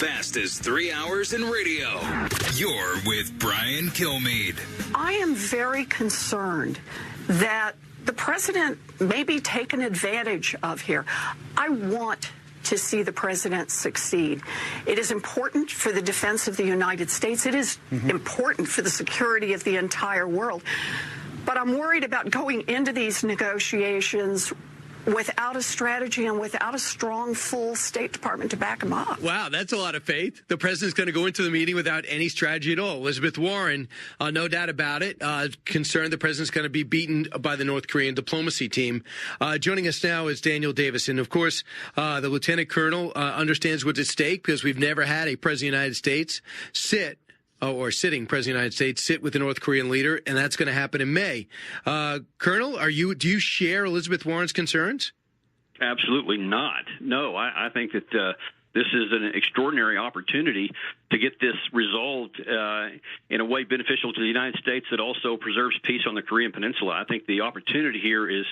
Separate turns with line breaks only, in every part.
fastest 3 hours in radio. You're with Brian Kilmeade.
I am very concerned that the president may be taken advantage of here. I want to see the president succeed. It is important for the defense of the United States. It is important for the security of the entire world. But I'm worried about going into these negotiations without a strategy and without a strong, full State Department to back him up.
Wow, that's a lot of faith. The president's going to go into the meeting without any strategy at all. Elizabeth Warren, no doubt about it, concerned the president's going to be beaten by the North Korean diplomacy team. Joining us now is Daniel Davis. And, of course, the lieutenant colonel understands what's at stake because we've never had a president of the United States sitting president of the United States sit with the North Korean leader, and that's going to happen in May. Colonel, do you share Elizabeth Warren's concerns?
Absolutely not. No, I think that this is an extraordinary opportunity to get this resolved in a way beneficial to the United States that also preserves peace on the Korean Peninsula. I think the opportunity here is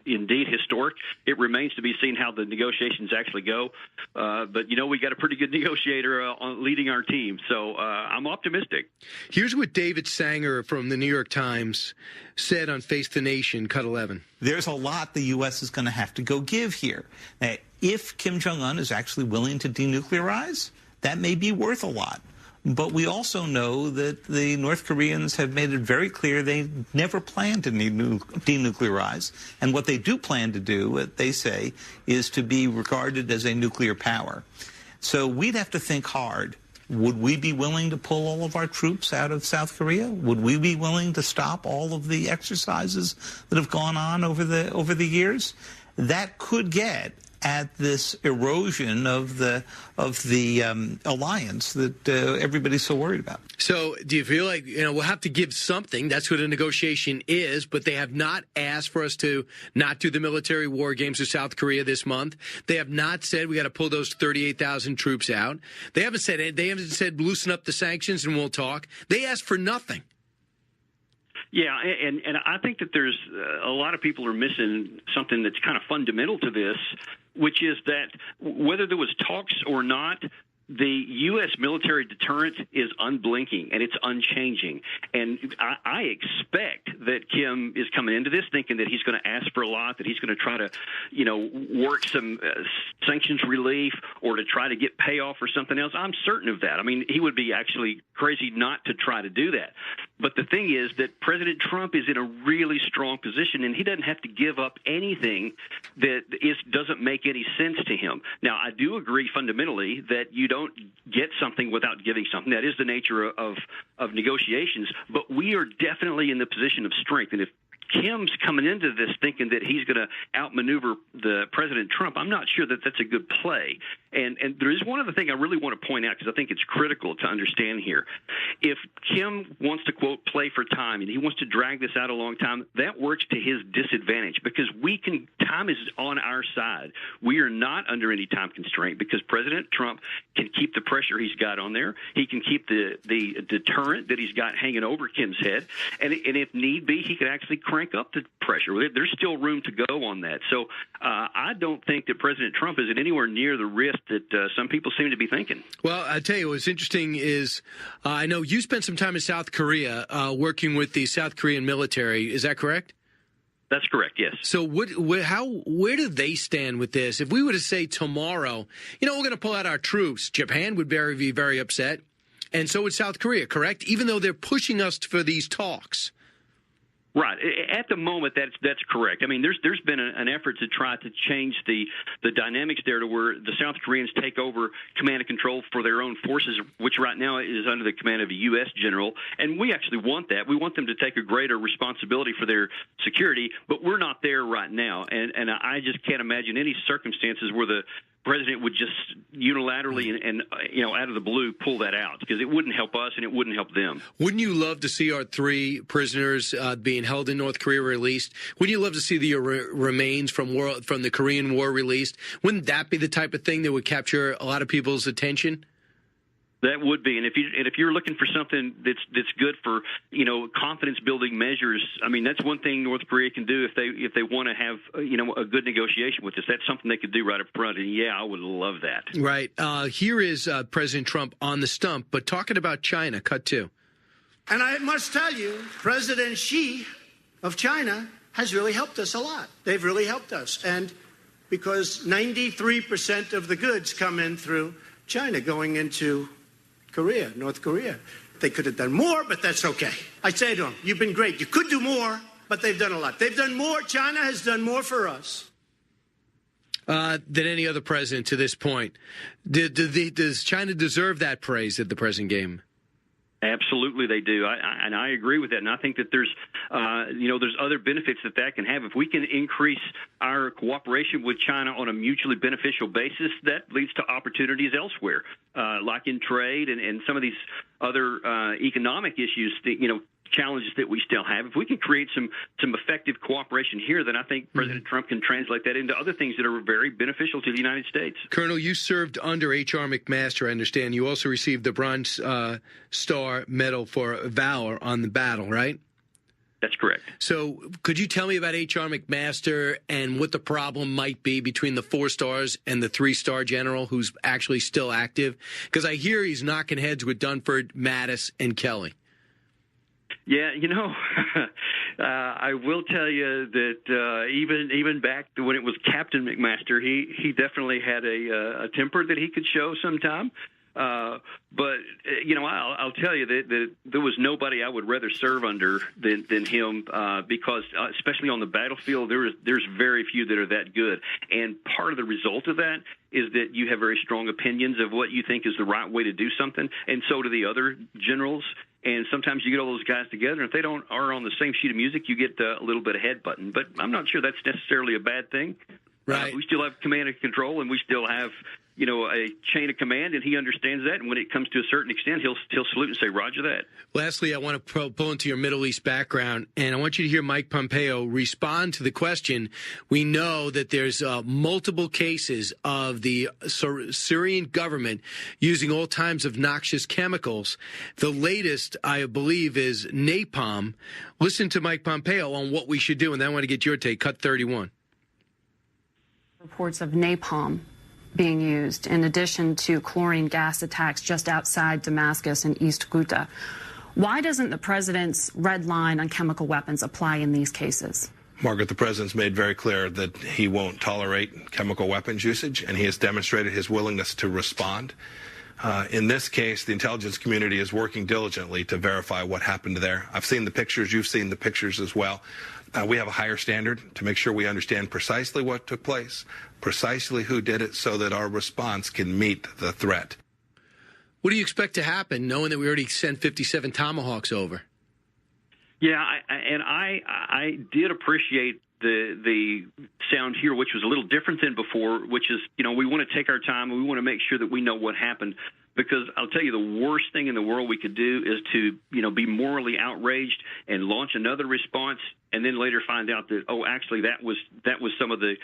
indeed historic. It remains to be seen how the negotiations actually go. But, we got a pretty good negotiator leading our team, so I'm optimistic.
Here's what David Sanger from the New York Times said on Face the Nation, Cut 11.
There's a lot the U.S. is going to have to go give here. Now, if Kim Jong-Un is actually willing to denuclearize, that may be worth a lot. But we also know that the North Koreans have made it very clear they never plan to denuclearize. And what they do plan to do, what they say, is to be regarded as a nuclear power. So we'd have to think hard. Would we be willing to pull all of our troops out of South Korea? Would we be willing to stop all of the exercises that have gone on over the years? That could get at this erosion of the alliance that everybody's so worried about.
So do you feel like, we'll have to give something? That's what a negotiation is, but they have not asked for us to not do the military war games with South Korea this month. They have not said we got to pull those 38,000 troops out. They haven't said loosen up the sanctions and we'll talk. They asked for nothing.
Yeah, and I think that there's a lot of people are missing something that's kind of fundamental to this, which is that whether there was talks or not, the U.S. military deterrent is unblinking, and it's unchanging. And I expect that Kim is coming into this thinking that he's going to ask for a lot, that he's going to try to, work some sanctions relief or to try to get payoff or something else. I'm certain of that. I mean, he would be actually crazy not to try to do that. But the thing is that President Trump is in a really strong position, and he doesn't have to give up anything that doesn't make any sense to him. Now, I do agree fundamentally that you don't get something without giving something. That is the nature of negotiations. But we are definitely in the position of strength. And if Kim's coming into this thinking that he's going to outmaneuver the President Trump, I'm not sure that that's a good play. And there is one other thing I really want to point out because I think it's critical to understand here. If Kim wants to, quote, play for time and he wants to drag this out a long time, that works to his disadvantage because time is on our side. We are not under any time constraint because President Trump can keep the pressure he's got on there. He can keep the deterrent that he's got hanging over Kim's head. And if need be, he could actually crank up the pressure. There's still room to go on that. So I don't think that President Trump is at anywhere near the risk that some people seem to be thinking.
Well, I tell you what's interesting is I know you spent some time in South Korea working with the South Korean military. Is that correct?
That's correct, yes.
So where do they stand with this? If we were to say tomorrow, we're going to pull out our troops, Japan would be very upset, and so would South Korea, correct? Even though they're pushing us for these talks.
Right. At the moment, that's correct. I mean, there's been an effort to try to change the dynamics there to where the South Koreans take over command and control for their own forces, which right now is under the command of a U.S. general. And we actually want that. We want them to take a greater responsibility for their security, but we're not there right now. And I just can't imagine any circumstances where the president would just unilaterally and out of the blue pull that out because it wouldn't help us and it wouldn't help them.
Wouldn't you love to see our 3 prisoners being held in North Korea released? Wouldn't you love to see the remains from the Korean War released? Wouldn't that be the type of thing that would capture a lot of people's attention?
That would be, and if you're looking for something that's good for confidence building measures, I mean that's one thing North Korea can do if they want to have a good negotiation with us. That's something they could do right up front, and yeah, I would love that.
Right. Here is President Trump on the stump, but talking about China. Cut 2.
And I must tell you, President Xi of China has really helped us a lot. They've really helped us, and because 93% of the goods come in through China going into Korea, North Korea. They could have done more, but that's okay. I say to them, you've been great. You could do more, but they've done a lot. They've done more. China has done more for us
than any other president to this point. Does China deserve that praise that the president gave him?
Absolutely, they do, and I agree with that. And I think that there's other benefits that can have if we can increase our cooperation with China on a mutually beneficial basis. That leads to opportunities elsewhere, like in trade and some of these other economic issues that challenges that we still have. If we can create some effective cooperation here, then I think President Trump can translate that into other things that are very beneficial to the United States.
Colonel, you served under H.R. McMaster, I understand. You also received the Bronze Star Medal for Valor on the battle, right?
That's correct.
So could you tell me about H.R. McMaster and what the problem might be between the 4 stars and the 3-star general who's actually still active? Because I hear he's knocking heads with Dunford, Mattis, and Kelly.
Yeah, I will tell you that even back to when it was Captain McMaster, he definitely had a temper that he could show sometime. But I'll tell you that there was nobody I would rather serve under than him because especially on the battlefield, there's very few that are that good. And part of the result of that is that you have very strong opinions of what you think is the right way to do something, and so do the other generals. And sometimes you get all those guys together, and if they are on the same sheet of music, you get a little bit of headbutting. But I'm not sure that's necessarily a bad thing.
Right.
We still have command and control, and we still have a chain of command, and he understands that. And when it comes to a certain extent, he'll salute and say, "Roger that." Lastly,
I want to pull into your Middle East background, and I want you to hear Mike Pompeo respond to the question. We know that there's multiple cases of the Syrian government using all kinds of noxious chemicals. The latest, I believe, is napalm. Listen to Mike Pompeo on what we should do, and then I want to get your take. Cut 31.
Reports of napalm being used in addition to chlorine gas attacks just outside Damascus and East Ghouta. Why doesn't the president's red line on chemical weapons apply in these cases?
Margaret, the president's made very clear that he won't tolerate chemical weapons usage, and he has demonstrated his willingness to respond. In this case, the intelligence community is working diligently to verify what happened there. I've seen the pictures. You've seen the pictures as well. We have a higher standard to make sure we understand precisely what took place, precisely who did it, so that our response can meet the threat.
What do you expect to happen, knowing that we already sent 57 Tomahawks over?
Yeah, I did appreciate the sound here, which was a little different than before, which is, we want to take our time and we want to make sure that we know what happened. Because I'll tell you, the worst thing in the world we could do is to, be morally outraged and launch another response, and then later find out that, oh, actually that was some of the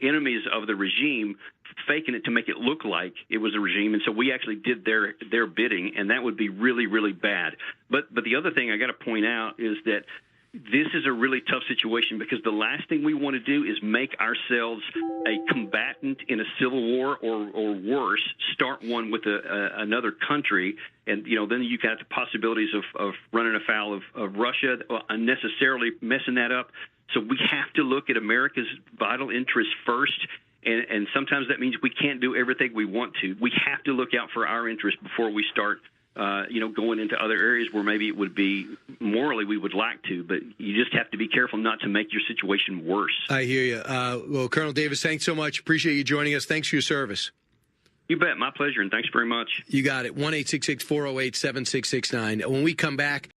enemies of the regime faking it to make it look like it was a regime, and so we actually did their bidding, and that would be really, really bad. But the other thing I got to point out is that this is a really tough situation because the last thing we want to do is make ourselves a combatant in a civil war or worse, start one with another country. And, then you got the possibilities of running afoul of Russia, unnecessarily messing that up. So we have to look at America's vital interests first. And sometimes that means we can't do everything we want to. We have to look out for our interests before we start going into other areas where maybe it would be morally we would like to, but you just have to be careful not to make your situation worse.
I hear you. Well, Colonel Davis, thanks so much. Appreciate you joining us. Thanks for your service.
You bet. My pleasure, and thanks very much.
You got it. 1-866-408-7669. When we come back,